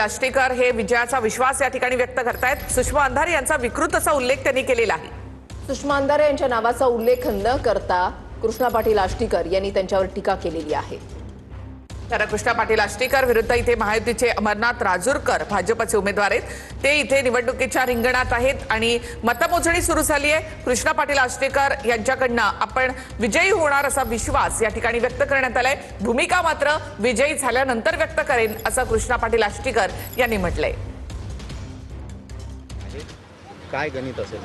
आष्टेकर हे विजयाचा विश्वास या ठिकाणी व्यक्त करतायत। सुषमा अंधारे यांचा विकृत असा उल्लेख त्यांनी केलेला आहे। सुषमा अंधारे यांच्या नावाचा उल्लेख न करता कृष्णा पाटील आष्टीकर यांनी त्यांच्यावर टीका केलेली आहे। तर कृष्णा पाटील आष्टीकर विरुद्ध इथे महायुतीचे अमरनाथ राजूरकर भाजपचे उमेदवार आहेत, ते इथे निवडणुकीच्या रिंगणात आहेत आणि मतमोजणी सुरू झाली आहे। कृष्णा पाटील आष्टीकर यांच्याकडनं आपण विजयी होणार असा विश्वास या ठिकाणी व्यक्त करण्यात आलाय। भूमिका मात्र विजयी झाल्यानंतर व्यक्त करेन असं कृष्णा पाटील आष्टीकर यांनी म्हटलंय। काय गणित असेल?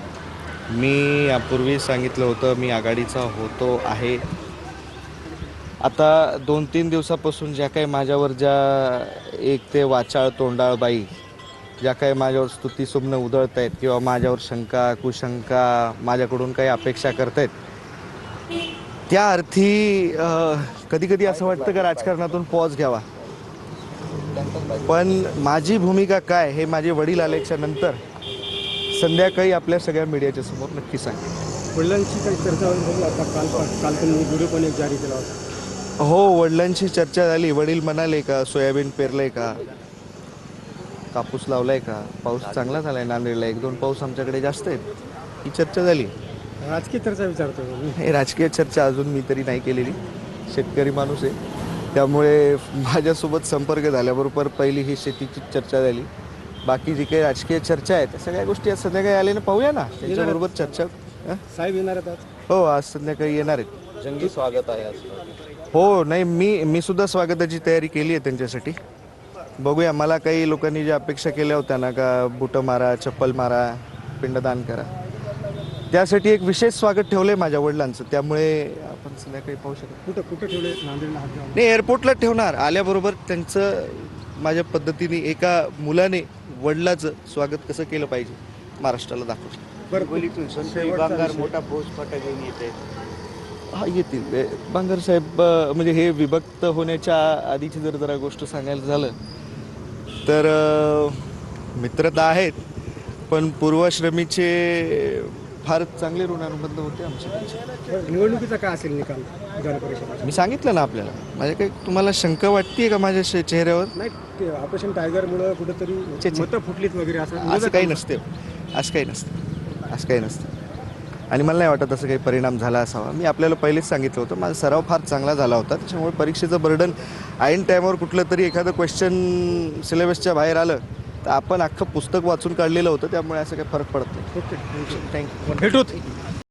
मी यापूर्वी सांगितलं होतं मी आघाडीचा होतो आहे। आता 2-3 दिवसापासून ज्या काही माझ्यावर ज्या एक ते वाचाळ तोंडाळ बाई ज्या काही माझ्यावर स्तुतीसुमनं उधळत आहेत किंवा माझ्यावर शंका कुशंका माझ्याकडून काही अपेक्षा करतायत, त्या अर्थी कधी कधी असं वाटतं की राजकारणातून पॉज घ्यावा। पण माझी भूमिका काय हे माझे वडील आल्याच्या नंतर संध्याकाळी आपल्या सगळ्या मीडियाच्या समोर नक्की सांगेन। वडिलांची काही चर्चा झाली आता? काल त्यांनी व्हिडिओ पण एक जारी केला होता। हो, वडिलांची चर्चा झाली। वडील म्हणाले का सोयाबीन पेरलंय का, कापूस लावलाय का, पाऊस चांगला झालाय नांदेडला, 1-2 पाऊस आमच्याकडे जास्त आहेत, ही चर्चा झाली। राजकीय चर्चा विचारतो हे राजकीय चर्चा अजून मी तरी नाही केलेली, शेतकरी माणूस आहे त्यामुळे माझ्यासोबत संपर्क झाल्याबरोबर पहिली ही शेतीची चर्चा झाली। बाकी जी काही राजकीय चर्चा आहे त्या सगळ्या गोष्टी आज संध्याकाळी आले ना पाहूया ना, त्याच्याबरोबर चर्चा। साहेब येणार आहेत? हो, आज संध्याकाळी येणार आहेत। जंगी स्वागत आहे आज। हो, नाही मी सुद्धा स्वागताची तयारी केली आहे त्यांच्यासाठी। बघूया, मला काही लोकांनी ज्या अपेक्षा केल्या होत्या ना का बुटं मारा, चप्पल मारा, पिंडदान करा, त्यासाठी एक विशेष स्वागत ठेवलंय माझ्या वडिलांचं, त्यामुळे आपण संध्याकाळी पाहू शकतो। कुठं ठेवले? नांदेडला? नाही, एअरपोर्टला ठेवणार। आल्याबरोबर त्यांचं माझ्या पद्धतीने एका मुलाने वडिलाचं स्वागत कसं केलं पाहिजे महाराष्ट्राला दाखवलं। मोठा फौज फाटा घेऊन येते। हा, येतील बांगर साहेब। म्हणजे हे विभक्त होण्याच्या आधीची जरा गोष्ट सांगायला झालं तर मित्र तर आहेत, पण पूर्वाश्रमीचे फार चांगले ऋणानुबंध होते आमच्या। निवडणुकीचा काय असेल निकाल विधान परिषदेचा? मी सांगितलं ना आपल्याला। माझ्या काही तुम्हाला शंका वाटते का माझ्या चेहऱ्यावर? नाही, ते ऑपरेशन टायगरमुळे कुठेतरी मतं फुटलीत वगैरे असं काही नसते, असं काही नसतं आणि मला नाही वाटत असं काही परिणाम झाला असावा। मी आपल्याला पहिलेच सांगितलं होतं माझा सराव फार चांगला झाला होता, त्याच्यामुळे परीक्षेचं बर्डन ऐन टाईमवर कुठलं तरी एखादं क्वेश्चन सिलेबसच्या बाहेर आलं तर आपण अख्खं पुस्तक वाचून काढलेलं होतं, त्यामुळे असं काही फरक पडत नाही। Okay, thank you. भेटूत।